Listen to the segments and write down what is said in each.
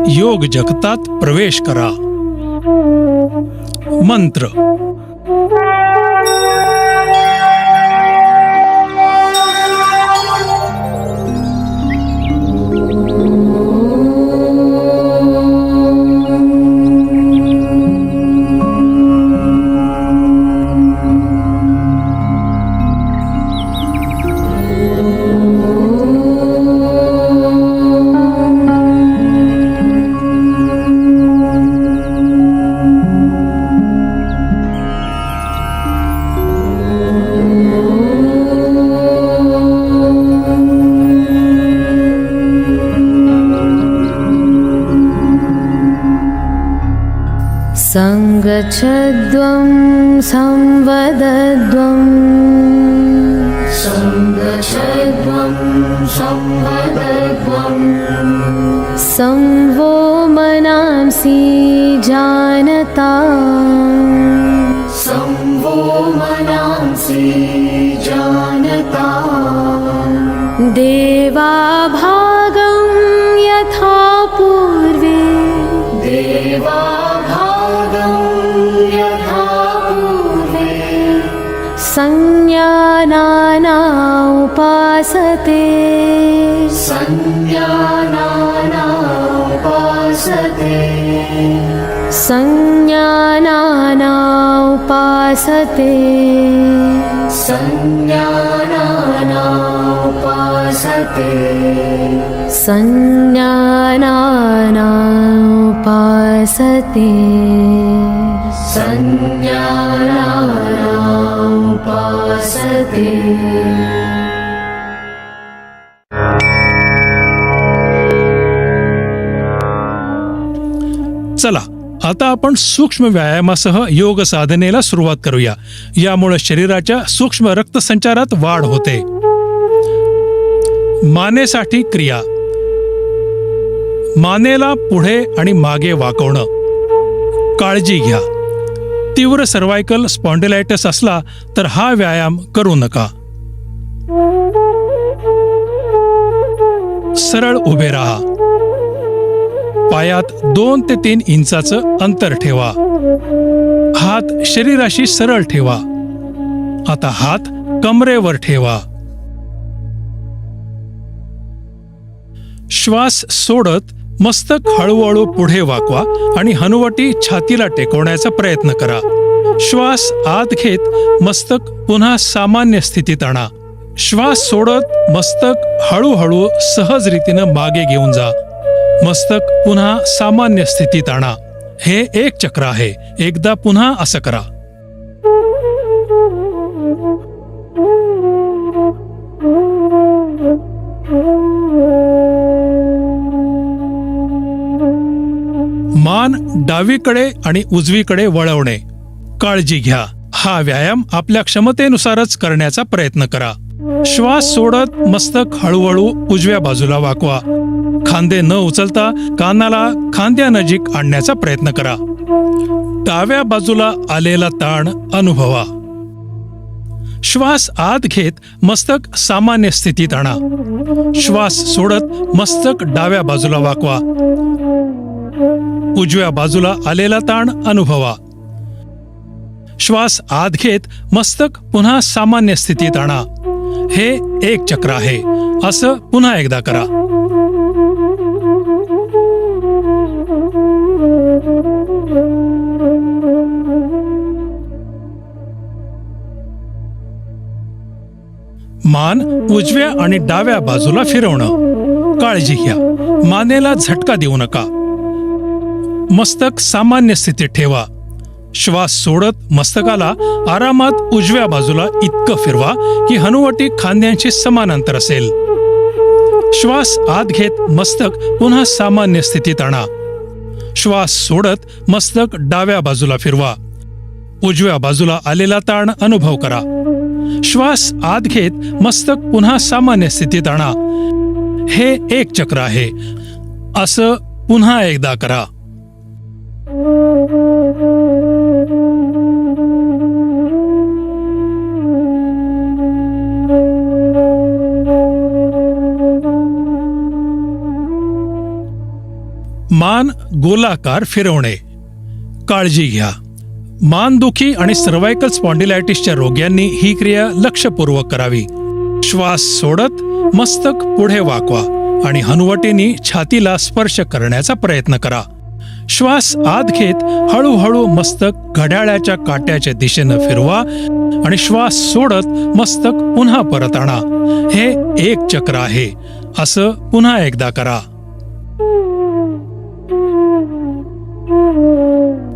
योग जगतात प्रवेश करा. मंत्र. संगच्छध्वं संवदध्वं संवो मनांसि जानता देवा भागं यथा पूर्वे संज्ञानाना उपासते संज्ञानाना उपासते संज्ञानाना उपासते चला आता आपण सूक्ष्म व्यायामासह योग साधनेला सुरुवात करूया. यामुळे शरीराच्या सूक्ष्म रक्तसंचारात वाढ होते. मानेसाठी क्रिया. मानेला पुढे आणि मागे वाकवणं. काळजी घ्या, तीव्र सर्वायकल स्पॉन्डिलायटिस असला तर हा व्यायाम करू नका. सरळ उभे राहा. पायात 2 ते 3 इंचाचं अंतर ठेवा. हात शरीराशी सरळ ठेवा. आता हात कमरेवर ठेवा. श्वास सोडत मस्तक हळूहळू पुढे वाकवा आणि हनुवटी छातीला टेकवण्याचा प्रयत्न करा. श्वास आत घेत मस्तक पुन्हा सामान्य स्थितीत आणा. श्वास सोडत मस्तक हळूहळू सहज रीतीनं मागे घेऊन जा. मस्तक पुन्हा सामान्य स्थितीत आणा. हे एक चक्र आहे. एकदा पुन्हा असं करा. मान डावीकडे आणि उजवीकडे वळवणे. काळजी घ्या, हा व्यायाम आपल्या क्षमतेनुसारच करण्याचा प्रयत्न करा. श्वास सोडत मस्तक हळूहळू उजव्या बाजूला वाकवा. खांदे न उचलता कानाला खांद्यानजीक आणण्याचा प्रयत्न करा. डाव्या बाजूला आलेला ताण अनुभवा. श्वास आत घेत मस्तक सामान्य स्थितीत आणा. श्वास सोडत मस्तक डाव्या बाजूला वाकवा. उजव्या बाजूला आलेला ताण अनुभवा. श्वास आत घेत मस्तक पुन्हा सामान्य स्थितीत आणा. हे एक चक्र आहे. असं पुन्हा एकदा करा. मान उजव्या आणि डाव्या बाजूला फिरवणं. काळजी घ्या, मानेला झटका देऊ नका. मस्तक सामान्य स्थितीत ठेवा. श्वास सोडत मस्तकाला आरामात उजव्या बाजूला इतकं फिरवा की हनुवटी खांद्यांशी समान अंतर असेल. श्वास आत घेत मस्तक पुन्हा सामान्य स्थितीत आणा. श्वास सोडत मस्तक डाव्या बाजूला फिरवा. उजव्या बाजूला आलेला ताण अनुभव करा. श्वास आत घेत मस्तक पुन्हा सामान्य स्थितीत आणा. हे एक चक्र आहे. असं पुन्हा एकदा करा. मान गोलाकार फिरवणे. काळजी घ्या. मानदुखी आणि सर्व्हायकल स्पॉन्डिलायटिसच्या रोग्यांनी ही क्रिया लक्षपूर्वक करावी. श्वास सोडत मस्तक पुढे वाकवा आणि हनुवटीने छातीला स्पर्श करण्याचा प्रयत्न करा. श्वास आत घेत हळूहळू मस्तक घड्याळाच्या काट्याच्या दिशेनं फिरवा आणि श्वास सोडत मस्तक पुन्हा परत आणा. हे एक चक्र आहे. असं पुन्हा एकदा करा.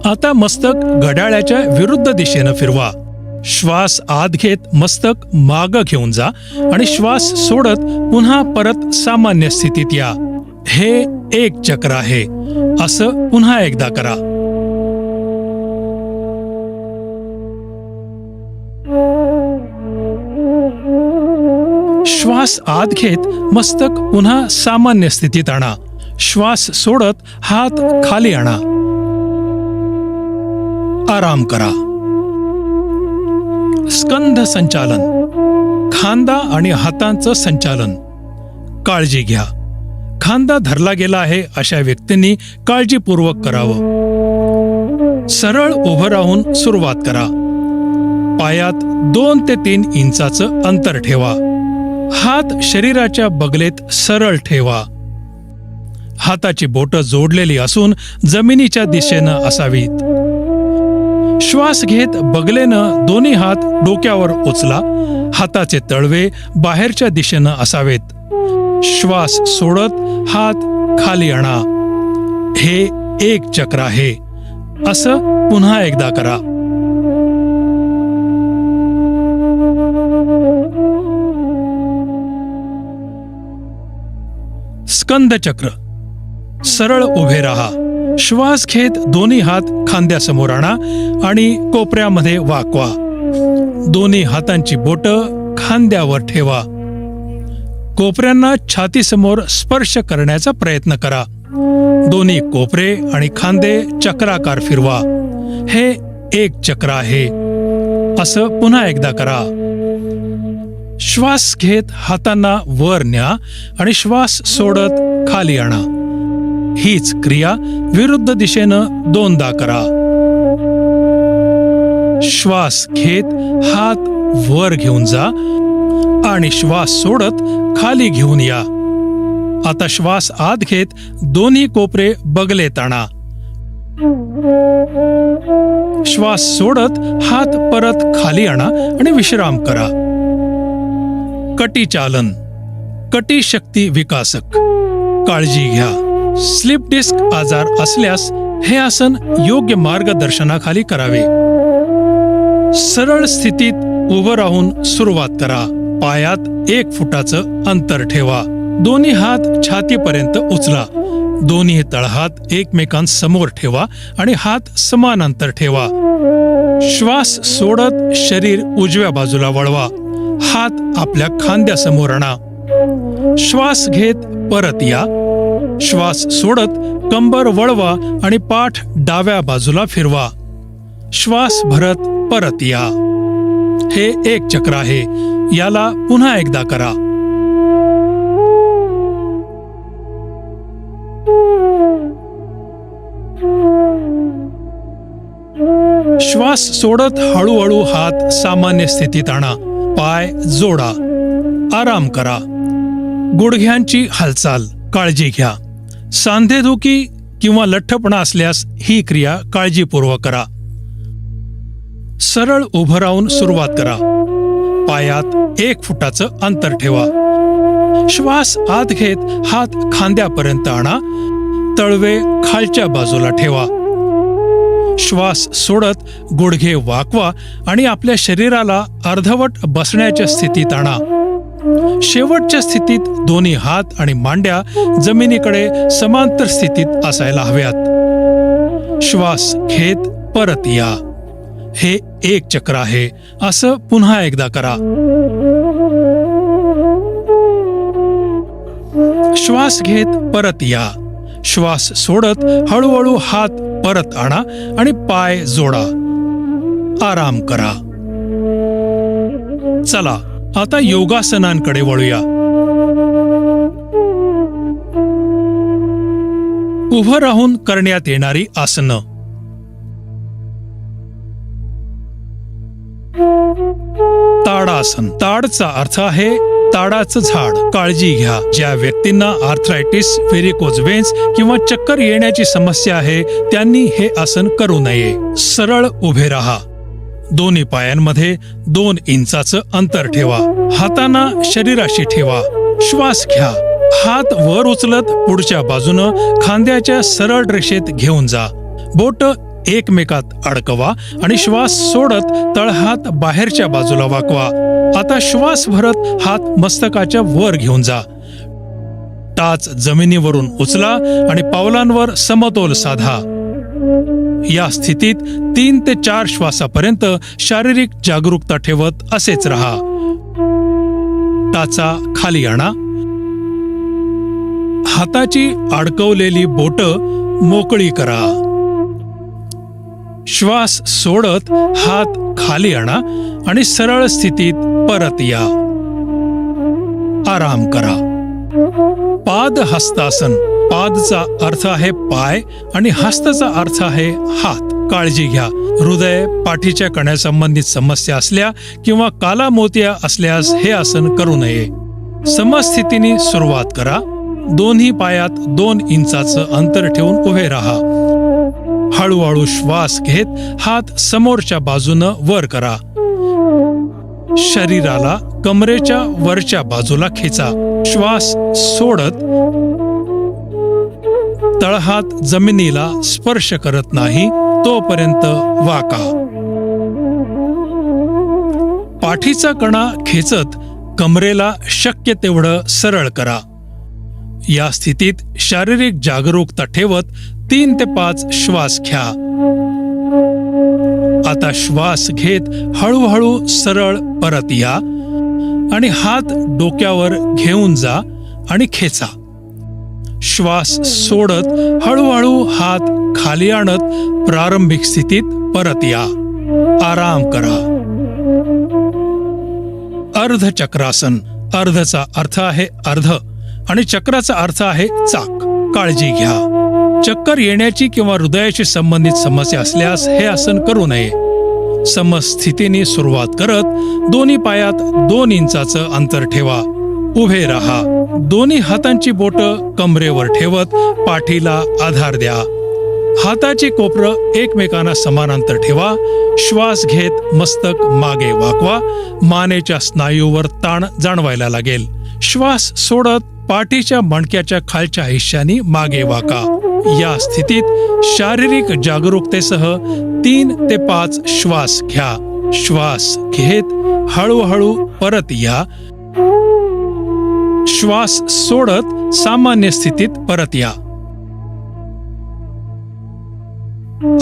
आता मस्तक घड्याळाच्या विरुद्ध दिशेनं फिरवा. श्वास आत घेत मस्तक मागं घेऊन जा आणि श्वास सोडत पुन्हा परत सामान्य स्थितीत या. हे एक चक्र आहे. असं पुन्हा एकदा करा. श्वास आत घेत मस्तक पुन्हा सामान्य स्थितीत आणा. श्वास सोडत हात खाली आणा. आराम करा. स्कंध संचालन. खांदा आणि हातांचं संचालन. काळजी घ्या. खांदा धरला गेला आहे अशा व्यक्तींनी काळजीपूर्वक करावं. सरळ उभं राहून सुरुवात करा. पायात 2 ते 3 इंचाचं अंतर ठेवा. हात शरीराच्या बगलेत सरळ ठेवा. हाताची बोटं जोडलेली असून जमिनीच्या दिशेनं असावीत. श्वास घेत बगलेनं दोन्ही हात डोक्यावर उचला. हाताचे तळवे बाहेरच्या दिशेनं असावेत. श्वास सोडत हात खाली आणा. हे एक चक्र आहे. असं पुन्हा एकदा करा. स्कंद चक्र. सरळ उभे राहा. श्वास घेत दोन्ही हात खांद्यासमोर आणा आणि कोपऱ्यामध्ये वाकवा. दोन्ही हातांची बोटं खांद्यावर ठेवा. कोपऱ्यांना छातीसमोर स्पर्श करण्याचा प्रयत्न करा. दोन्ही कोपरे आणि खांदे चक्राकार फिरवा. हे एक चक्र आहे. असं पुन्हा एकदा करा. श्वास घेत हातांना वर न्या आणि श्वास सोडत खाली आणा. हीच क्रिया विरुद्ध दिशेनं 2दा करा. श्वास घेत हात वर घेऊन जा आणि श्वास सोडत खाली घेऊन या. आता श्वास आत घेत दोन्ही कोपरे बगलेत आणा. श्वास सोडत हात परत खाली आणा आणि विश्राम करा. कटी चालन. कटी शक्ती विकासक. काळजी घ्या. स्लीप डिस्क आजार असल्यास हे आसन योग्य मार्गदर्शनाखाली करावे. सरळ स्थितीत उभं राहून सुरुवात करा. पायात 1 फुटाचं अंतर ठेवा. दोन्ही हात छातीपर्यंत उचला. दोन्ही तळहात एकमेकांसमोर ठेवा आणि हात समान अंतर ठेवा. श्वास सोडत शरीर उजव्या बाजूला वळवा. हात आपल्या खांद्यासमोर आणा. श्वास घेत परत या. श्वास सोडत कंबर वळवा आणि पाठ डाव्या बाजूला फिरवा. श्वास भरत परत या. हे एक चक्र आहे. याला पुन्हा एकदा करा. श्वास सोडत हळूहळू हात सामान्य स्थितीत आणा. पाय जोडा. आराम करा. गुडघ्यांची हालचाल. काळजी घ्या. सांधेदुखी किंवा लठ्ठपणा असल्यास ही क्रिया काळजीपूर्वक करा. सरळ उभं राहून सुरुवात करा. पायात 1 फुटाचं अंतर ठेवा. श्वास आत घेत हात खांद्यापर्यंत आणा. तळवे खालच्या बाजूला ठेवा. श्वास सोडत गुडघे वाकवा आणि आपल्या शरीराला अर्धवट बसण्याच्या स्थितीत आणा. शेवटच्या स्थितीत दोन्ही हात आणि मांड्या जमिनीकडे समांतर स्थितीत असायला हव्यात. श्वास घेत परत या. हे एक चक्र आहे. असं पुन्हा एकदा करा. श्वास घेत परत या. श्वास सोडत हळूहळू हात परत आणा आणि पाय जोडा. आराम करा. चला आता योगासनांकडे वळूया. उभं राहून करण्यात येणारी आसनं. ताडासन. ताडचा अर्थ आहे ताडाचं झाड. काळजी घ्या, ज्या व्यक्तींना आर्थरायटिस, व्हेरिकोज व्हेन्स किंवा चक्कर येण्याची समस्या आहे त्यांनी हे आसन करू नये. सरळ उभे राहा. दोन्ही पायांमध्ये 2 इंचाचं अंतर ठेवा. हातांना शरीराशी ठेवा. श्वास घ्या. हात वर उचलत पुढच्या बाजूनं खांद्याच्या सरळ रेषेत घेऊन जा. बोट एकमेकात अडकवा आणि श्वास सोडत तळहात बाहेरच्या बाजूला वाकवा. आता श्वास भरत हात मस्तकाच्या वर घेऊन जा. टाच जमिनीवरून उचला आणि पावलांवर समतोल साधा. या स्थितीत 3 ते 4 श्वासापर्यंत शारीरिक जागरूकता ठेवत असेच राहा. टाचा खाली आणा. हाताची अडकवलेली बोट मोकळी करा. श्वास सोडत हात खाली आणा आणि सरळ स्थितीत परत या. आराम करा. पाद हस्तासन. पादचा अर्थ आहे पाय आणि हस्तचा अर्थ आहे हात. काळजी घ्या, हृदय, पाठीच्या कण्यासंबंधित समस्या असल्या किंवा कालामोत्या असल्यास हे आसन करू नये. समस्थितीने सुरुवात करा. दोन्ही पायात 2 इंचाचं अंतर ठेवून उभे राहा. हळूहळू श्वास घेत हात समोरच्या बाजूनं वर करा. शरीराला कमरेच्या वरच्या बाजूला खेचा. श्वास सोडत तळहात जमिनीला स्पर्श करत नाही तोपर्यंत वाका. पाठीचा कणा खेचत कमरेला शक्य तेवढं सरळ करा. या स्थितीत शारीरिक जागरूकता ठेवत 3 ते 5 श्वास घ्या. आता श्वास घेत हळूहळू सरळ परत या आणि हात डोक्यावर घेऊन जा आणि खेचा. श्वास सोडत हळूहळू हात खाली आणत प्रारंभिक स्थितीत परत या. आराम करा. अर्धचक्रासन. अर्धचा अर्थ आहे अर्ध आणि चक्राचा अर्थ आहे चाक. काळजी घ्या, चक्कर येण्याची किंवा हृदयाशी संबंधित समस्या असल्यास हे आसन करू नये. समस्थितीने सुरुवात करत दोन्ही पायात 2 इंचाचं अंतर ठेवा. उभे राहा. दोन्ही हातांची बोटं कमरेवर ठेवत पाठीला आधार द्या. हाताची कोपरं एकमेकांना समांतर ठेवा. श्वास घेत मस्तक मागे वाकवा. मानेच्या स्नायूवर ताण जाणवायला लागेल. श्वास सोडत पाठीच्या मणक्याच्या खालच्या हिश्श्याने मागे वाका. या स्थितीत शारीरिक जागरूकतेसह 3 ते 5 श्वास घ्या. श्वास घेत हळूहळू परत या. श्वास सोडत सामान्य स्थितीत परत या.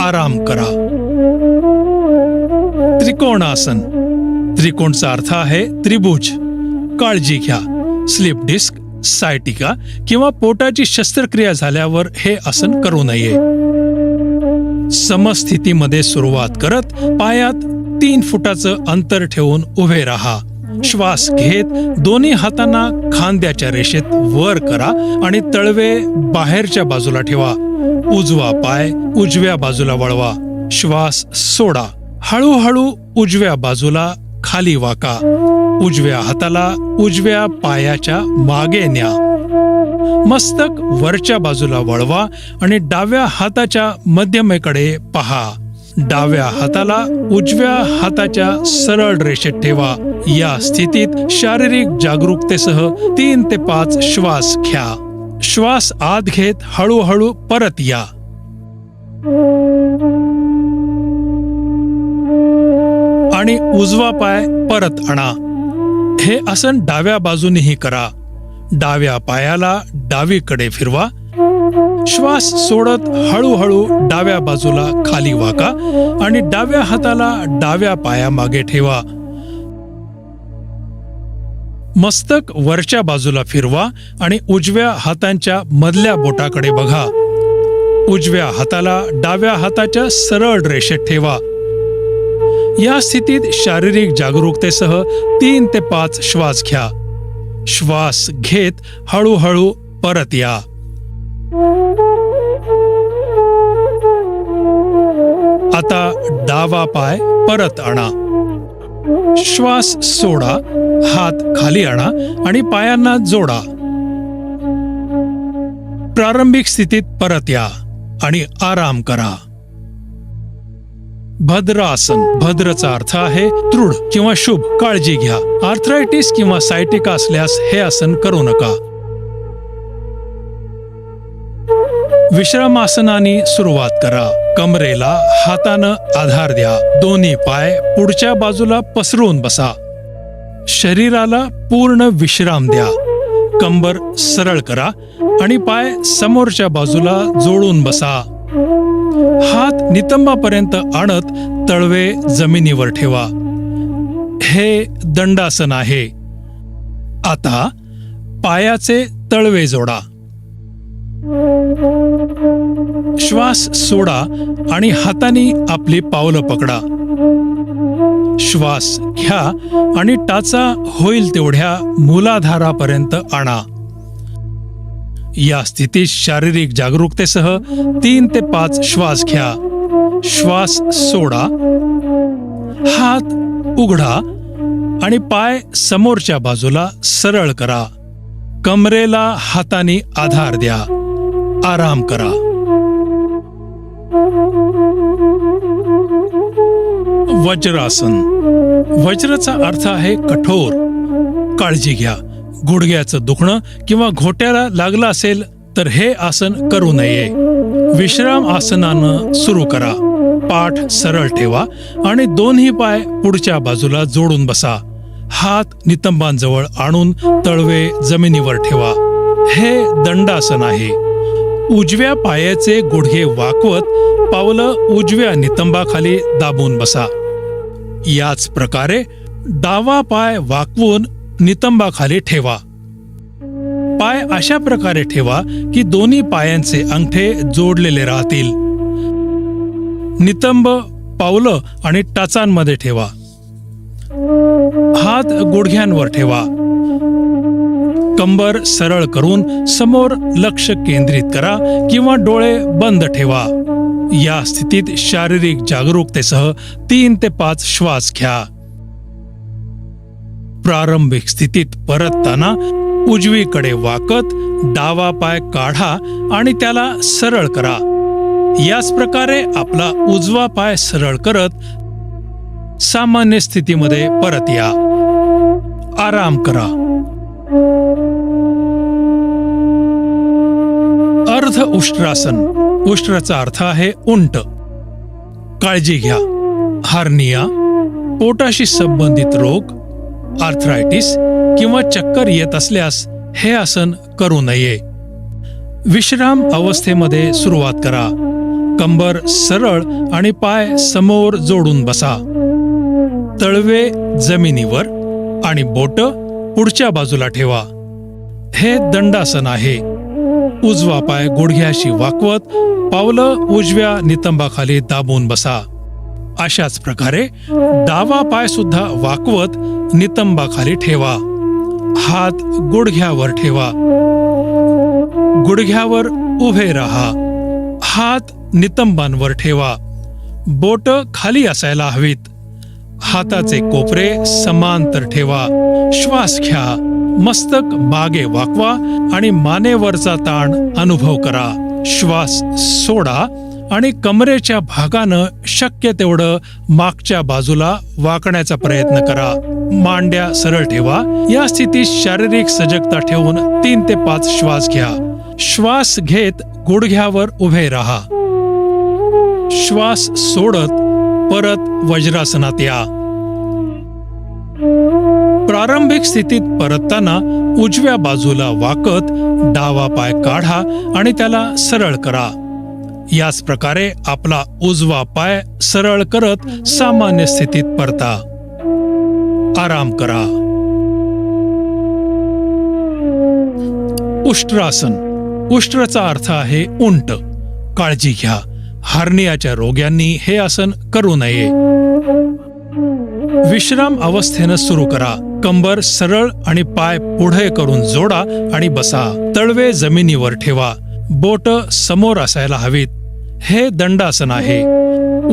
आराम करा. त्रिकोणासन. त्रिकोणचा अर्थ आहे त्रिभुज. काळजी घ्या, स्लिप डिस्क, सायटिका किंवा पोटाची शस्त्रक्रिया झाल्यावर हे आसन करू नये. समस्थितीमध्ये सुरुवात करत पायात 3 फुटाचं अंतर ठेवून उभे राहा. श्वास घेत दोन्ही हातांना खांद्याच्या रेषेत वर करा आणि तळवे बाहेरच्या बाजूला ठेवा. उजवा पाय उजव्या बाजूला वळवा. श्वास सोडा. हळूहळू उजव्या बाजूला खाली वाका. उजव्या हाताला उजव्या पायाच्या मागे न्या. मस्तक वरच्या बाजूला वळवा आणि डाव्या हाताच्या मध्यमेकडे पहा. डाव्या हाताला उजव्या हाताच्या सरळ रेषेत ठेवा. या स्थितीत शारीरिक जागरूकतेसह 3 ते 5 श्वास घ्या. श्वास आत घेत हळूहळू परत या. आणि उजवा पाय परत आणा. हे आसन डाव्या बाजूनेही करा. डाव्या पायाला डावीकडे फिरवा. श्वास सोडत हळूहळू डाव्या बाजूला खाली वाका आणि डाव्या हाताला डाव्या पायामागे ठेवा. मस्तक वरच्या बाजूला फिरवा आणि उजव्या हातांच्या मधल्या बोटाकडे बघा. उजव्या हाताला डाव्या हाताच्या सरळ रेषेत ठेवा. या स्थितीत शारीरिक जागरूकतेसह 3 ते 5 श्वास घ्या. श्वास घेत हळूहळू परत या. डावा पाय परत आणा. श्वास सोडा, हात खाली आणा आणि पायांना जोडा. प्रारंभिक स्थितीत परत या आणि आराम करा. भद्रासन. भद्रचा अर्थ आहे दृढ किंवा शुभ. काळजी घ्या. आर्थरायटिस किंवा सायटिका असल्यास हे आसन करू नका. विश्रामासनाने सुरुवात करा. कमरेला हातानं आधार द्या. दोन्ही पाय पुढच्या बाजूला पसरून बसा. शरीराला पूर्ण विश्राम द्या. कंबर सरळ करा आणि पाय समोरच्या बाजूला जोडून बसा. हात नितंबापर्यंत आणत तळवे जमिनीवर ठेवा. हे दंडासन आहे. आता पायाचे तळवे जोडा. श्वास सोडा आणि हाताने आपली पावलं पकडा. श्वास घ्या आणि टाचा होईल तेवढ्या मूलाधारापर्यंत आणा. या स्थितीत शारीरिक जागरूकतेसह 3 ते 5 श्वास घ्या. श्वास सोडा. हात उघडा आणि पाय समोरच्या बाजूला सरळ करा. कमरेला हाताने आधार द्या. आराम करा. वज्रासन. वज्रचा अर्थ आहे कठोर. काळजी घ्या. गुडघ्याचं दुखणं किंवा घोट्याला लागलं असेल तर हे आसन करू नये. विश्राम आसनानं सुरू करा. पाठ सरळ ठेवा आणि दोन्ही पाय पुढच्या बाजूला जोडून बसा. हात नितंबांजवळ आणून तळवे जमिनीवर ठेवा. हे दंडासन आहे. उजव्या पायाचे गुडघे वाकवत पावलं उजव्या नितंबाखाली दाबून बसा. याच प्रकारे डावा पाय वाकवून नितंबाखाली ठेवा. पाय अशा प्रकारे ठेवा की दोन्ही पायांचे अंगठे जोडलेले राहतील. नितंब पावलं आणि टाचांमध्ये ठेवा. हात गुडघ्यांवर ठेवा. कंबर सरळ करून समोर लक्ष केंद्रित करा किंवा डोळे बंद ठेवा. या स्थितीत शारीरिक जागरूकतेसह 3 ते 5 श्वास घ्या. प्रारंभिक स्थितीत परतताना उजवीकडे वाकत डावा पाय काढा आणि त्याला सरळ करा. याच प्रकारे आपला उजवा पाय सरळ करत सामान्य स्थितीमध्ये परत या. आराम करा. अर्ध उष्ट्रासन. उष्ट्राचा अर्थ आहे उंट. काळजी घ्या. हार्निया, पोटाशी संबंधित रोग, आर्थरायटिस किंवा चक्कर येत असल्यास हे आसन करू नये. विश्राम अवस्थेमध्ये सुरुवात करा. कंबर सरळ आणि पाय समोर जोडून बसा. तळवे जमिनीवर आणि बोट पुढच्या बाजूला ठेवा. हे दंडासन आहे. उजवा पाय गुडघ्याशी वाकवत पावलं उजव्या नितंबाखाली दाबून बसा. अशाच प्रकारे डावा पाय सुद्धा वाकवत नितंबाखाली ठेवा. हात गुडघ्यावर ठेवा. गुडघ्यावर उभे राहा. हात नितंबांवर ठेवा. बोट खाली असायला हवीत. हाताचे कोपरे समांतर ठेवा. श्वास घ्या. मस्तक मागे वाकवा आणि मानेवरचा ताण अनुभव करा. श्वास सोडा आणि कमरेच्या भागानं शक्य तेवढं मागच्या बाजूला वाकण्याचा प्रयत्न करा. मांड्या सरळ ठेवा. या स्थितीत शारीरिक सजगता ठेवून 3 ते 5 श्वास घ्या. श्वास घेत गुडघ्यावर उभे राहा. श्वास सोडत परत वज्रासनात या. प्रारंभिक स्थितीत परतताना उजव्या बाजूला वाकत डावा पाय काढा आणि त्याला सरळ करा. याच प्रकारे आपला उजवा पाय सरळ करत सामान्य स्थितीत परता. आराम करा. उष्ट्रासन. उष्ट्राचा अर्थ आहे उंट. काळजी घ्या. हार्नियाच्या रोग्यांनी हे आसन करू नये. विश्राम अवस्थेनं सुरू करा. कंबर सरळ आणि पाय पुढे करून जोडा आणि बसा. तळवे जमिनीवर ठेवा. बोट समोर असायला हवीत. हे दंडासन आहे.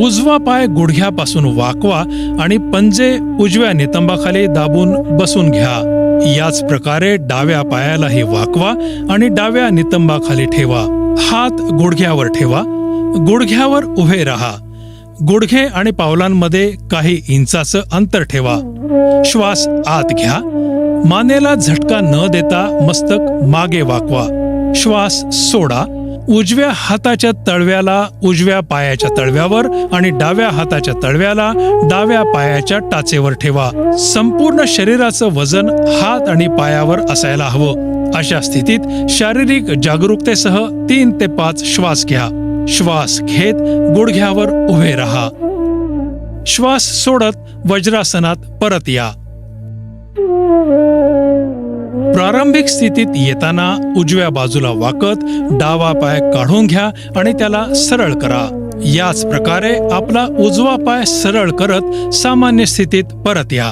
उजवा पाय गुडघ्यापासून वाकवा आणि पंजे उजव्या नितंबाखाली दाबून बसून घ्या. याच प्रकारे डाव्या पायालाही वाकवा आणि डाव्या नितंबाखाली ठेवा. हात गुडघ्यावर ठेवा. गुडघ्यावर उभे राहा. गुडघे आणि पावलांमध्ये काही इंचाचं अंतर ठेवा. श्वास आत घ्या. मानेला झटका न देता मस्तक मागे वाकवा. श्वास सोडा. उजव्या हाताच्या तळव्याला उजव्या पायाच्या तळव्यावर आणि डाव्या हाताच्या तळव्याला डाव्या पायाच्या टाचेवर ठेवा. संपूर्ण शरीराचं वजन हात आणि पायावर असायला हवं. अशा स्थितीत शारीरिक जागरूकतेसह 3 ते 5 श्वास घ्या. श्वास घेत गुडघ्यावर उभे राहा. श्वास सोडत वज्रासनात परत या. प्रारंभिक स्थितीत येताना उजव्या बाजूला वाकत डावा पाय काढून घ्या आणि त्याला सरळ करा. याच प्रकारे आपला उजवा पाय सरळ करत सामान्य स्थितीत परत या.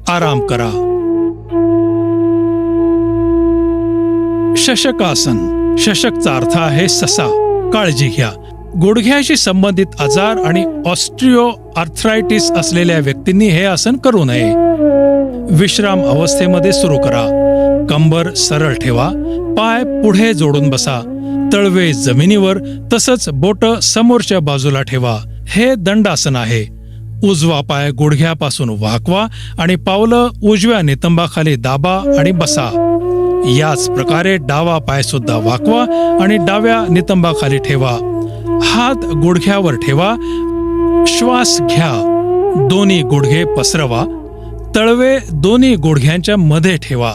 आराम करा. शशकासन. शशकचा अर्थ आहे ससा. काळजी घ्या. गुडघ्याशी संबंधित आजार आणि ऑस्ट्रिओ आर्थरायटिस असलेल्या व्यक्तींनी हे आसन करू नये. विश्राम अवस्थेमध्ये सुरू करा. कंबर सरळ ठेवा. पाय पुढे जोडून बसा. तळवे जमिनीवर तसंच बोट समोरच्या बाजूला ठेवा. हे दंडासन आहे. उजवा पाय गुडघ्यापासून वाकवा आणि पावलं उजव्या नितंबाखाली दाबा आणि बसा. याच प्रकारे डावा पाय सुद्धा वाकवा आणि डाव्या नितंबाखाली ठेवा. हात गुडघ्यावर ठेवा. श्वास घ्या. दोन्ही गुडघे पसरवा. तळवे दोन्ही गुडघ्यांच्या मध्ये ठेवा.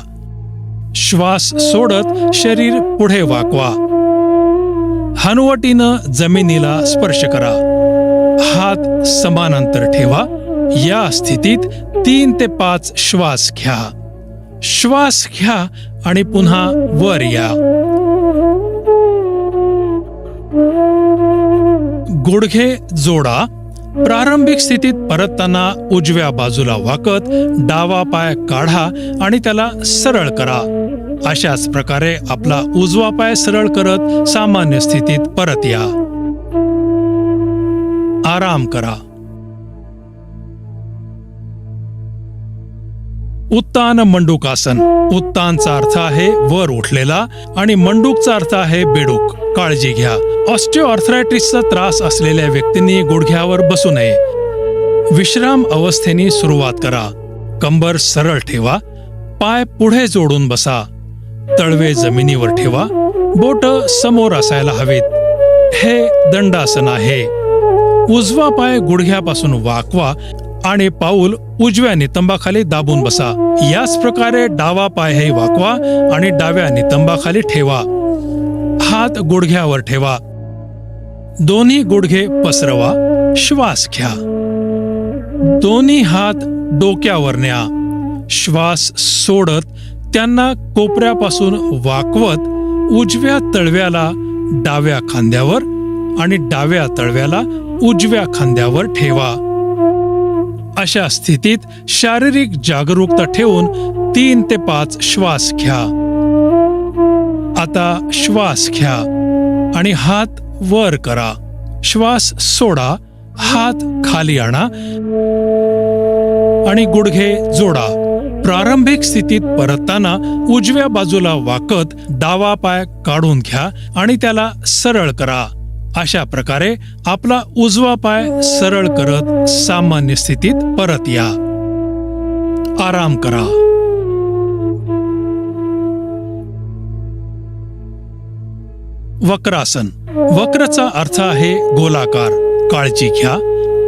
श्वास सोडत शरीर पुढे वाकवा. हनुवटीनं जमिनीला स्पर्श करा. हात समांतर ठेवा. या स्थितीत 3 ते 5 श्वास घ्या. श्वास घ्या आणि पुन्हा वर या. गुडघे जोडा. प्रारंभिक स्थितीत परतताना उजव्या बाजूला वाकत डावा पाय काढा आणि त्याला सरळ करा. अशाच प्रकारे आपला उजवा पाय सरळ करत सामान्य स्थितीत परत या. आराम करा. उत्तान मंडूकासन. उत्तानचा अर्थ आहे वर उठलेला आणि मंडूकचा अर्थ आहे बेडूक. काळजी घ्या. ऑस्टिओआर्थरायटिसचा त्रास असलेल्या व्यक्तींनी गुडघ्यावर बसू नये. विश्राम अवस्थेने सुरुवात करा. कंबर सरळ ठेवा. पाय पुढे जोडून बसा. तळवे जमिनीवर ठेवा. बोट समोर असायला हवेत. हे दंडासन आहे. उजवा पाय गुडघ्यापासून वाकवा आणि पाऊल उजव्या नितंबाखाली दाबून बसा. याच प्रकारे डावा पायही वाकवा आणि डाव्या नितंबाखाली ठेवा. हात गुडघ्यावर ठेवा. दोन्ही गुडघे पसरवा. श्वास घ्या. दोन्ही हात डोक्यावर न्या. श्वास सोडत त्यांना कोपऱ्यापासून वाकवत उजव्या तळव्याला डाव्या खांद्यावर आणि डाव्या तळव्याला उजव्या खांद्यावर ठेवा. अशा स्थितीत शारीरिक जागरूकता ठेवून 3 ते 5 श्वास घ्या. आता श्वास घ्या आणि हात वर करा. श्वास सोडा. हात खाली आणा आणि गुडघे जोडा. प्रारंभिक स्थितीत परतताना उजव्या बाजूला वाकत डावा पाय काढून घ्या आणि त्याला सरळ करा. अशा प्रकारे आपला उजवा पाय सरळ करत सामान्य स्थितीत परत या. आराम करा. वक्रासन. वक्रचा अर्थ आहे गोलाकार. काळजी घ्या.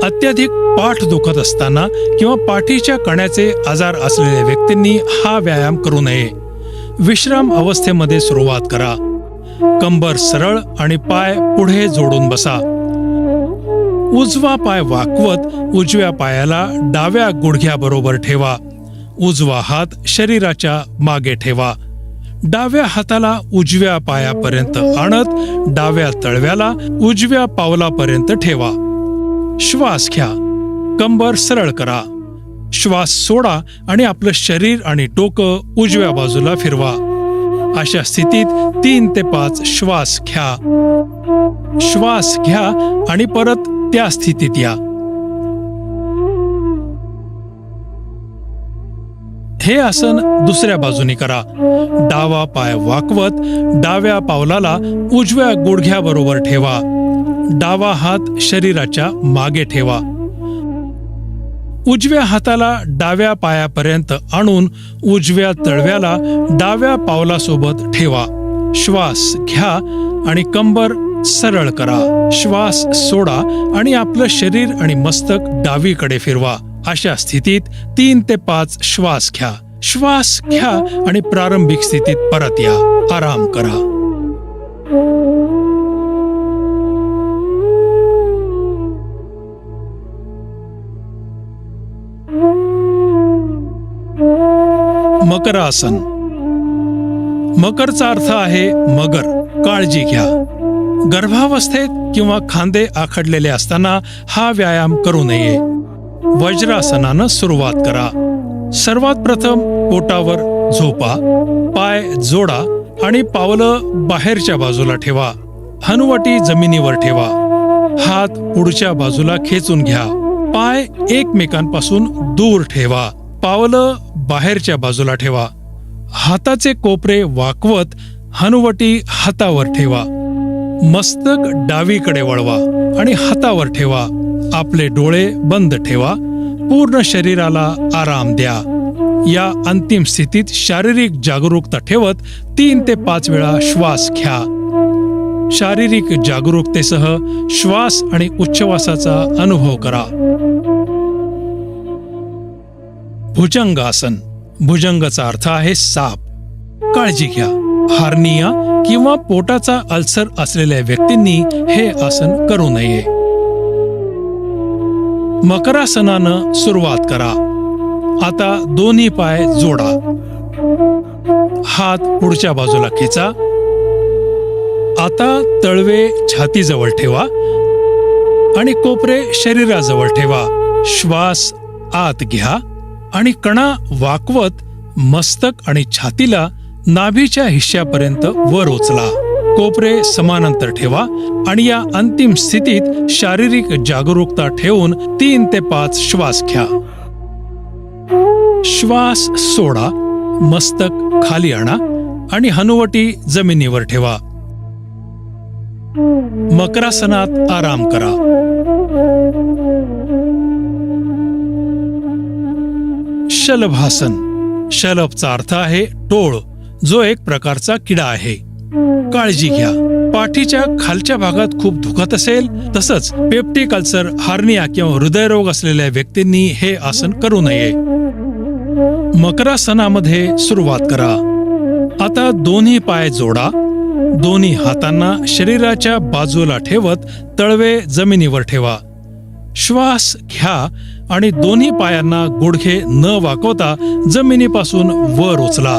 अत्याधिक पाठ दुखत असताना किंवा पाठीच्या कण्याचे आजार असलेल्या व्यक्तींनी हा व्यायाम करू नये. विश्राम अवस्थेमध्ये सुरुवात करा. कंबर सरळ आणि पाय पुढे जोडून बसा. उजवा पाय वाकवत उजव्या पायाला डाव्या गुडघ्याबरोबर ठेवा. उजवा हात शरीराच्या मागे ठेवा. डाव्या हाताला उजव्या पायापर्यंत आणत डाव्या तळव्याला उजव्या पावलापर्यंत ठेवा. श्वास घ्या. कंबर सरळ करा. श्वास सोडा आणि आपलं शरीर आणि डोकं उजव्या बाजूला फिरवा. अशा स्थितीत 3 ते 5 श्वास घ्या. श्वास घ्या आणि परत त्या स्थितीत या. हे आसन दुसऱ्या बाजूनी करा. डावा पाय वाकवत डाव्या पावलाला उजव्या गुडघ्याबरोबर ठेवा. डावा हात शरीराच्या मागे ठेवा. उजव्या हाताला डाव्या पायापर्यंत आणून उजव्या तळव्याला डाव्या पावलासोबत ठेवा. श्वास घ्या आणि कंबर सरळ करा. श्वास सोडा आणि आपलं शरीर आणि मस्तक डावीकडे फिरवा. अशा स्थितीत 3 ते 5 श्वास घ्या. श्वास घ्या आणि प्रारंभिक स्थितीत परत या. आराम करा. मकरासन. मकरचा अर्थ आहे मगर. काळजी घ्या. गर्भावस्थेत किंवा खांदे आखडलेले असताना हा व्यायाम करू नये. वज्रासनानं सुरुवात करा. सर्वात प्रथम पोटावर झोपा. पाय जोडा आणि पावलं बाहेरच्या बाजूला ठेवा. हनुवटी जमिनीवर ठेवा. हात पुढच्या बाजूला खेचून घ्या. पाय एकमेकांपासून दूर ठेवा. पावलं बाहेरच्या बाजूला ठेवा. हाताचे कोपरे वाकवत हनुवटी हातावर ठेवा. मस्तक डावीकडे वळवा आणि हातावर ठेवा. आपले डोळे बंद ठेवा. पूर्ण शरीराला आराम द्या. या अंतिम स्थितीत शारीरिक जागरूकता ठेवत 3 ते 5 वेळा श्वास घ्या. शारीरिक जागरूकतेसह श्वास आणि उच्छवासाचा अनुभव करा. भुजंगासन. भुजंगचा अर्थ आहे साप. काळजी घ्या. हार्निया किंवा पोटाचा अल्सर असलेल्या व्यक्तींनी हे आसन करू नये. मकरासनानं सुरुवात करा. आता दोन्ही पाय जोडा. हात पुढच्या बाजूला खेचा. आता तळवे छातीजवळ ठेवा आणि कोपरे शरीराजवळ ठेवा. श्वास आत घ्या आणि कणा वाकवत मस्तक आणि छातीला नाभीच्या हिश्श्यापर्यंत वर उचला. कोपरे समांतर ठेवा आणि या अंतिम स्थितीत शारीरिक जागरूकता ठेवून 3 ते 5 श्वास घ्या. श्वास सोडा. मस्तक खाली आणा आणि हनुवटी जमिनीवर ठेवा. मकरासनात आराम करा. शलभासन. शलभचा अर्थ आहे टोळ, जो एक प्रकारचा किडा आहे. काळजी घ्या. पाठीच्या खालच्या भागात खूप दुखत असेल, तसंच पेप्टिक अल्सर, हार्निया किंवा हृदयरोग असलेल्या व्यक्तींनी हे आसन करू नये. मकरासनामध्ये सुरुवात करा. आता दोन्ही पाय जोडा. दोन्ही हातांना शरीराच्या बाजूला ठेवत तळवे जमिनीवर ठेवा. श्वास घ्या आणि दोन्ही पायांना गुडघे न वाकवता जमिनीपासून वर उचला.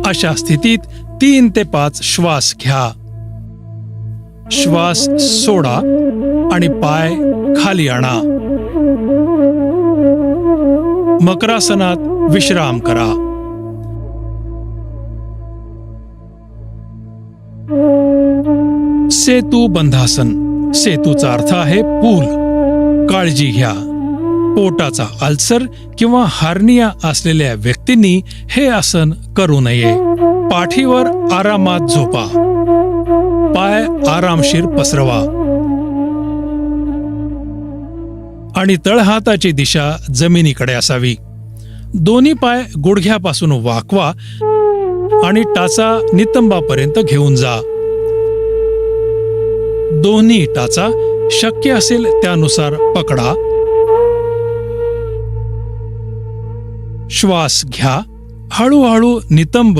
अशा स्थितीत 3 ते 5 श्वास घ्या. श्वास सोडा आणि पाय खाली आणा. मकरासनात विश्राम करा. सेतू बंधासन. सेतूचा अर्थ आहे पूल. काळजी घ्या. पोटाचा अल्सर किंवा हार्निया असलेल्या व्यक्तींनी हे आसन करू नये. पाठीवर आरामात झोपा. पाय आरामशीर पसरवा आणि तळहाताची दिशा जमिनीकडे असावी. दोन्ही पाय गुडघ्यापासून वाकवा आणि टाचा नितंबापर्यंत घेऊन जा. दोन्ही टाचा शक्य असेल त्यानुसार पकडा. श्वास घ्या. हळूहळू नितंब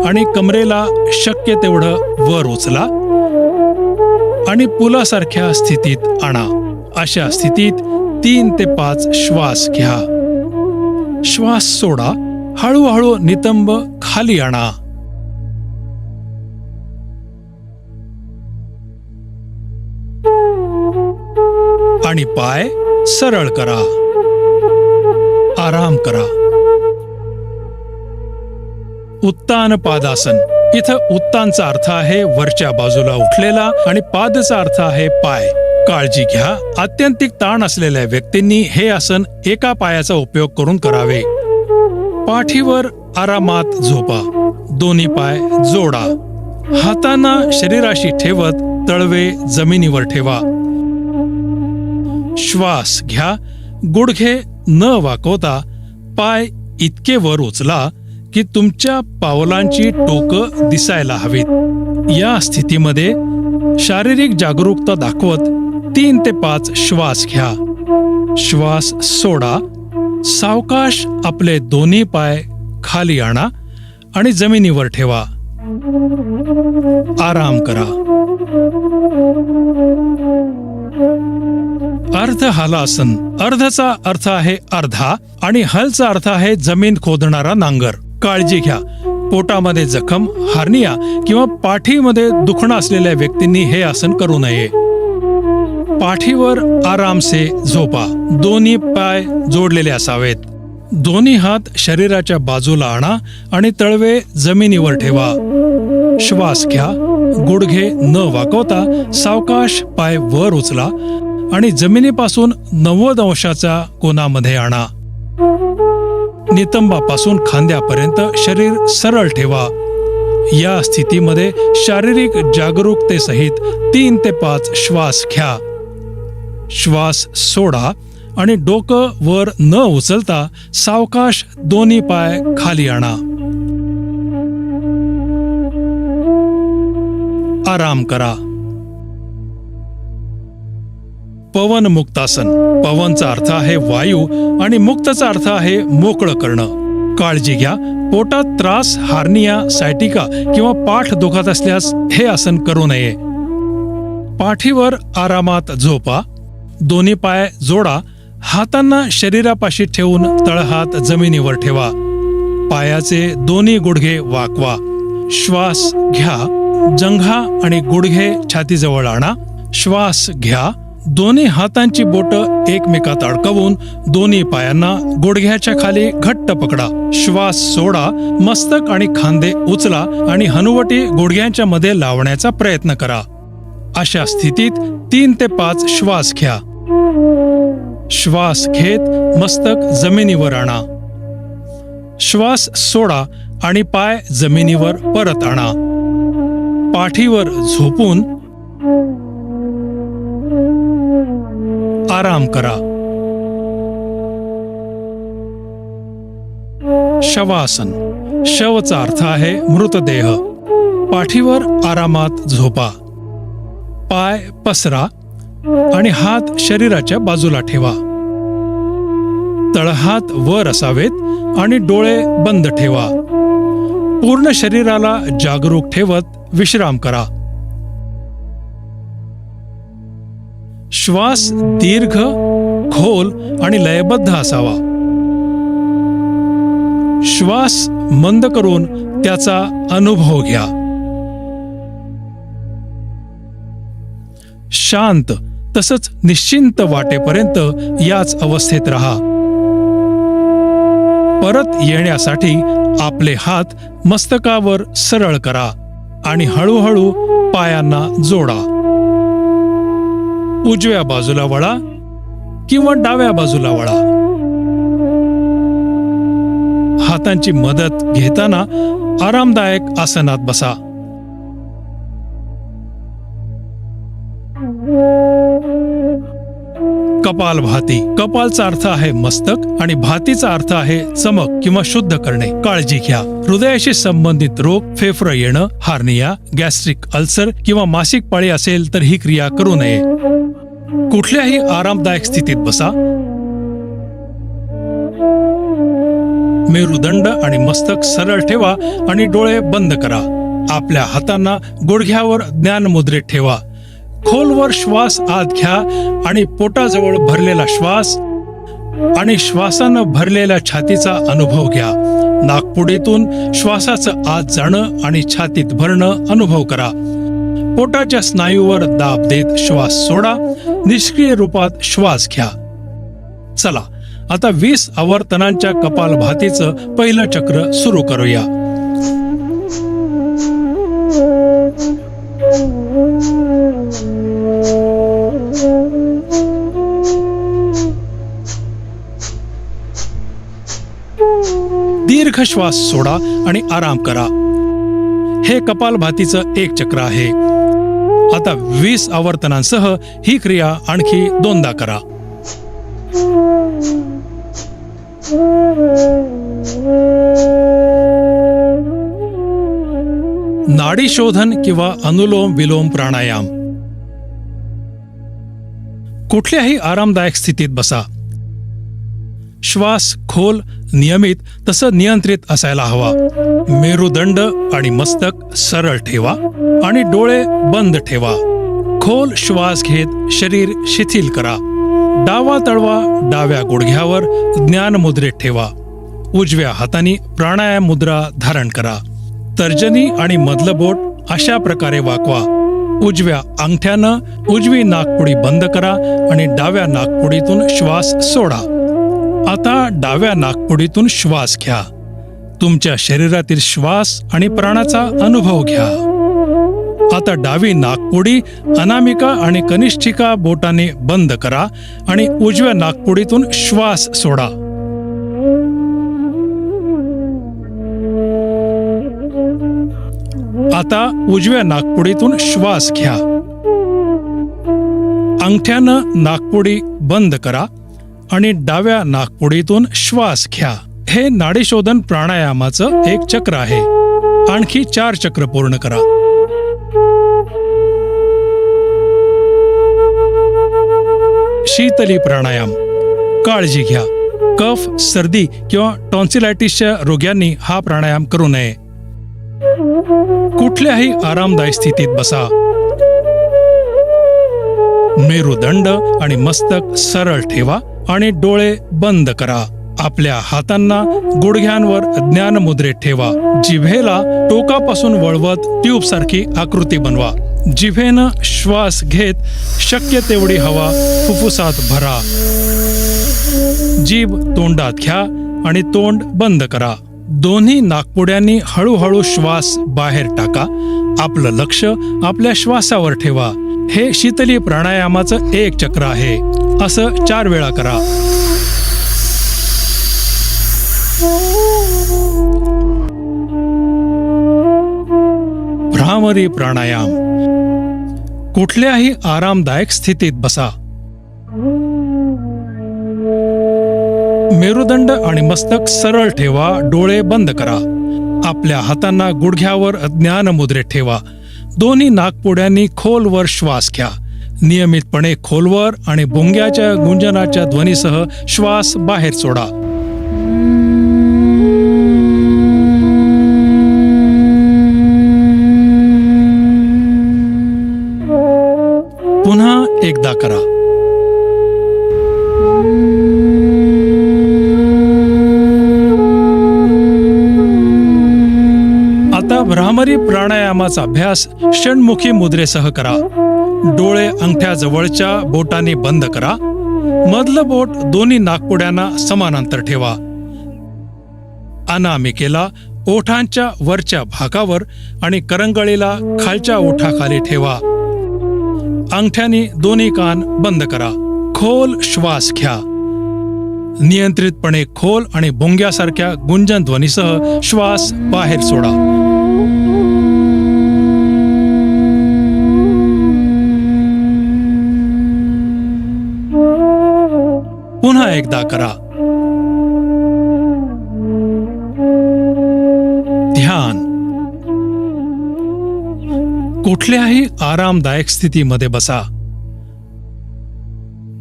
आणि कमरेला शक्य तेवढं वर उचला आणि पुलासारख्या स्थितीत आणा. अशा स्थितीत 3 ते 5 श्वास घ्या. श्वास सोडा. हळूहळू नितंब खाली आणा. आणि पाय सरळ करा. आराम करा. उत्तान पादासन. इथं उत्तानचा अर्थ आहे वरच्या बाजूला उठलेला आणि पादचा अर्थ आहे पाय. काळजी घ्या, आत्यंतिक ताण असलेल्या व्यक्तींनी हे आसन एका पायाचा उपयोग करून करावे. पाठीवर आरामात झोपा. दोन्ही पाय जोडा. हातांना शरीराशी ठेवत तळवे जमिनीवर ठेवा. श्वास घ्या. गुडघे न वाकवता पाय इतके वर उचला की तुमच्या पावलांची टोकं दिसायला हवीत. या स्थितीमध्ये शारीरिक जागरूकता दाखवत 3 ते 5 श्वास घ्या. श्वास सोडा. सावकाश आपले दोन्ही पाय खाली आणा आणि जमिनीवर ठेवा. आराम करा. अर्ध हलासन. अर्धचा अर्थ आहे अर्धा आणि हलचा अर्थ आहे जमीन खोदणारा नांगर. काळजी घ्या, पोटामध्ये जखम, हार्निया किंवा पाठीमध्ये दुखणं असलेल्या व्यक्तींनी हे आसन करू नये. पाठीवर आरामसे झोपा. दोन्ही पाय जोडलेले असावेत. दोन्ही हात शरीराच्या बाजूला आणा आणि तळवे जमिनीवर ठेवा. श्वास घ्या. गुडघे न वाकवता सावकाश पाय वर उचला आणि जमिनीपासून 90 अंशाच्या कोनामध्ये आणा. नितंबापासून खांद्यापर्यंत शरीर सरळ ठेवा. या स्थितीमध्ये शारीरिक जागरूकतेसहित 3 ते 5 श्वास घ्या. श्वास सोडा आणि डोकं वर न उचलता सावकाश दोन्ही पाय खाली आणा. आराम करा. पवन मुक्तासन. पवनचा अर्थ आहे वायू आणि मुक्तचा अर्थ आहे मोकळं करणं. काळजी घ्या, पोटात त्रास, हार्निया, सायटिका किंवा पाठ दुखत असल्यास हे आसन करू नये. पाठीवर आरामात झोपा. दोन्ही पाय जोडा. हातांना शरीरापाशी ठेवून तळहात जमिनीवर ठेवा. पायाचे दोन्ही गुडघे वाकवा. श्वास घ्या. जंघा आणि गुडघे छातीजवळ आणा. श्वास घ्या. दोन्ही हातांची बोटं एकमेकात अडकवून दोन्ही पायांना गुडघ्याच्या खाली घट्ट पकडा. श्वास सोडा. मस्तक आणि खांदे उचला आणि हनुवटी गुडघ्यांच्या मध्ये लावण्याचा प्रयत्न करा. अशा स्थितीत 3 ते 5 श्वास घ्या. श्वास घेत मस्तक जमिनीवर आणा. श्वास सोडा आणि पाय जमिनीवर परत आणा. पाठीवर झोपून आराम करा. शवासन. शवचा अर्थ आहे मृतदेह. पाठीवर आरामात झोपा. पाय पसरा आणि हात शरीराच्या बाजूला ठेवा. तळहात वर असावेत आणि डोळे बंद ठेवा. पूर्ण शरीराला जागरूक ठेवत विश्राम करा. श्वास दीर्घ, खोल आणि लयबद्ध असावा. श्वास मंद करून त्याचा अनुभव घ्या. शांत तसंच निश्चिंत वाटेपर्यंत याच अवस्थेत राहा. परत येण्यासाठी आपले हात मस्तकावर सरळ करा आणि हळूहळू पायांना जोडा. उजव्या बाजूला वळा किंवा डाव्या बाजूला वळा. हातांची मदत घेताना आरामदायक आसनात बसा. कपालभाती. कपालचा अर्थ आहे मस्तक आणि भातीचा अर्थ आहे चमक किंवा शुद्ध करणे. काळजी घ्या, हृदयाशी संबंधित रोग, फेफरं येणं, हार्निया, गॅस्ट्रिक अल्सर किंवा मासिक पाळी असेल तर ही क्रिया करू नये. कुठल्याही आरामदायक स्थितीत बसा. मेरुदंड आणि मस्तक सरळ ठेवा आणि डोळे बंद करा. आपल्या हातांना गुडघ्यावर ज्ञान मुद्रेत ठेवा. खोलवर श्वास आत घ्या आणि पोटाजवळ भरलेला श्वास आणि श्वासानं भरलेल्या छातीचा अनुभव घ्या. नाकपुडीतून श्वासाचं आत जाणं आणि छातीत भरणं अनुभव करा. पोटाच्या स्नायूवर दाब देत श्वास सोडा. निष्क्रिय रूपात श्वास घ्या. चला आता 20 आवर्तनांच्या कपालभातीचं पहिलं चक्र सुरू करूया. दीर्घ श्वास सोडा आणि आराम करा. हे कपालभातीचं एक चक्र आहे. आता 20 आवर्तनांसह ही क्रिया आणखी 2दा करा. नाडी शोधन किंवा अनुलोम विलोम प्राणायाम. कुठल्याही आरामदायक स्थितीत बसा. श्वास खोल, नियमित तसं नियंत्रित असायला हवा. मेरुदंड आणि मस्तक सरळ ठेवा आणि डोळे बंद ठेवा. खोल श्वास घेत शरीर शिथिल करा. डावा तळवा डाव्या गुडघ्यावर ज्ञान मुद्रेत ठेवा. उजव्या हाताने प्राणायाम मुद्रा धारण करा. तर्जनी आणि मधलं बोट अशा प्रकारे वाकवा. उजव्या अंगठ्यानं उजवी नाकपुडी बंद करा आणि डाव्या नाकपुडीतून श्वास सोडा. आता डाव्या नाकपुडीतून श्वास घ्या. तुमच्या शरीरातील श्वास आणि प्राणाचा अनुभव घ्या. आता डावी नाकपुडी अनामिका आणि कनिष्ठिका बोटाने बंद करा आणि उजव्या नाकपुडीतून श्वास सोडा. आता उजव्या नाकपुडीतून श्वास घ्या. अंगठ्यानं नाकपुडी बंद करा आणि डाव्या नाकपुडीतून श्वास घ्या. हे नाडीशोधन प्राणायामाचं एक चक्र आहे. आणखी 4 चक्र पूर्ण करा. शीतली प्राणायाम. काळजी घ्या. कफ, सर्दी किंवा टॉन्सिलायटिसच्या रोग्यांनी हा प्राणायाम करू नये. कुठल्याही आरामदायी स्थितीत बसा. मेरुदंड आणि मस्तक सरळ ठेवा आणि डोळे बंद करा. आपल्या हातांना गुडघ्यांवर ज्ञान मुद्रेत ठेवा. जिव्हेला टोकापासून वळवत ट्यूब सारखी आकृती बनवा. जिव्हेनं श्वास घेत शक्य तेवढी हवा फुफ्फुसात भरा. जीभ तोंडात घ्या आणि तोंड बंद करा. दोन्ही नाकपुड्यांनी हळूहळू श्वास बाहेर टाका. आपलं लक्ष आपल्या श्वासावर ठेवा. हे शीतली प्राणायामाचं एक चक्र आहे. असं 4 वेळा करा. भ्रामरी प्राणायाम. कुठल्याही आरामदायक स्थितीत बसा. मेरुदंड आणि मस्तक सरळ ठेवा. डोळे बंद करा. आपल्या हातांना गुडघ्यावर ज्ञान मुद्रेत ठेवा. दोन्ही नाकपुड्यांनी खोलवर श्वास घ्या. नियमितपणे खोलवर आणि भुंग्याच्या गुंजनाच्या ध्वनीसह श्वास बाहेर सोडा. पुन्हा एकदा करा. आता भ्रामरी प्राणायामाचा अभ्यास षण्मुखी मुद्रेसह करा. डोळे अंगठ्याजवळच्या बोटाने बंद करा. मधलं बोट दोन्ही नाकपुड्यांना समांतर ठेवा. अनामिकेला ओठांच्या वरच्या भागावर आणि करंगळीला खालच्या ओठाखाली ठेवा. अंगठ्याने दोन्ही कान बंद करा. खोल श्वास घ्या. नियंत्रितपणे खोल आणि भुंग्यासारख्या गुंजन ध्वनीसह श्वास बाहेर सोडा. पुन्हा एकदा करा. ध्यान. कुठल्याही आरामदायक स्थितीमध्ये बसा.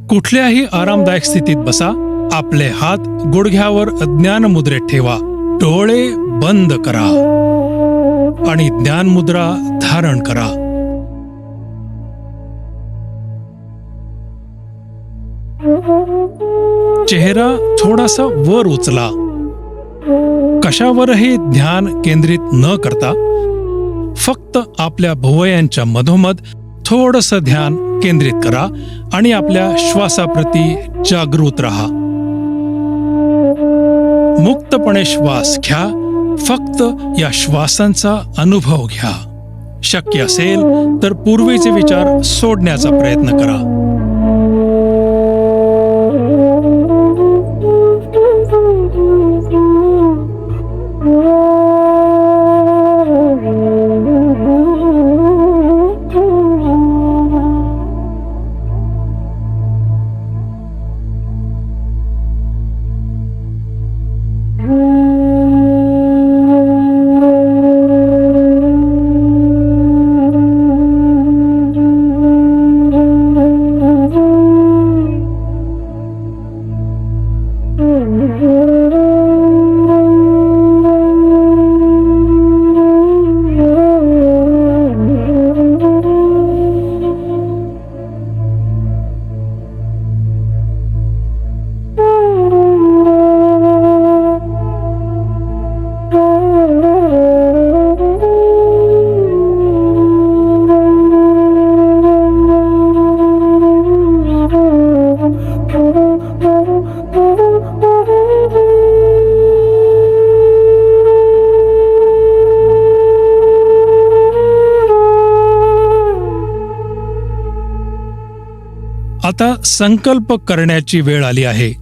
कुठल्याही आरामदायक स्थितीत बसा. आपले हात गुडघ्यावर ज्ञान मुद्रेत ठेवा. डोळे बंद करा आणि ज्ञान मुद्रा धारण करा. चेहरा थोडासा वर उचला. कशावरही ध्यान केंद्रित न करता फक्त आपल्या भुवयांच्या मधोमध थोडंसं ध्यान केंद्रित करा आणि आपल्या श्वासाप्रती जागृत राहा. मुक्तपणे श्वास घ्या. फक्त या श्वासांचा अनुभव घ्या. शक्य असेल तर पूर्वीचे विचार सोडण्याचा प्रयत्न करा. आता संकल्प करण्याची वेळ आली आहे.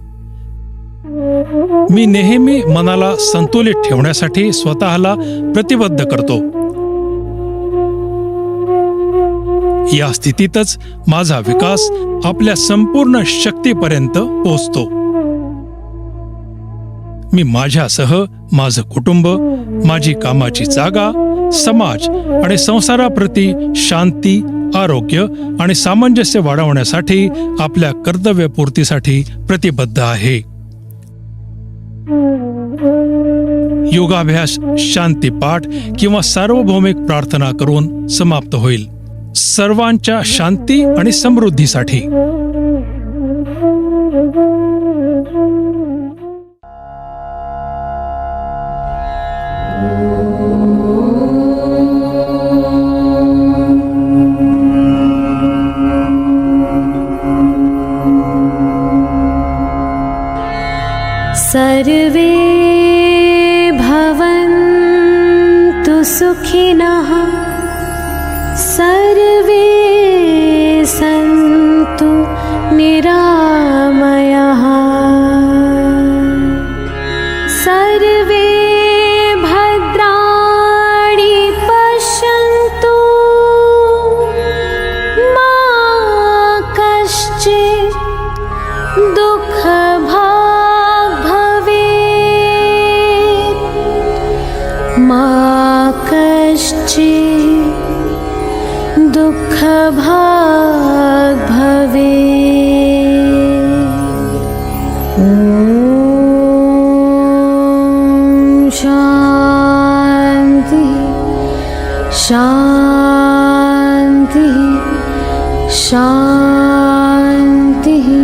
मी नेहमी मनाला संतुलित ठेवण्यासाठी स्वतःला प्रतिबद्ध करतो. या स्थितीतच माझा विकास आपल्या संपूर्ण शक्तीपर्यंत पोहोचतो. मी माझ्यासह माझं कुटुंब, माझी कामाची जागा, समाज आणि संसाराप्रती शांती, आरोग्य आणि सामंजस्य वाढवण्यासाठी आपल्या कर्तव्यपूर्तीसाठी प्रतिबद्ध आहे. योगाभ्यास शांतीपाठ किंवा सार्वभौमिक प्रार्थना करून समाप्त होईल. सर्वांच्या शांती आणि समृद्धीसाठी. सर्वे भवन्तु सुखिनः, सर्वे सन्तु निरामयाः, सर्वे भद्राणि पश्यन्तु, मा कश्चित् दुःखभाग् भवेत्, मा कश्चित् दुःखभाग् भवेत्. ॐ शान्ति शान्ति शान्तिः.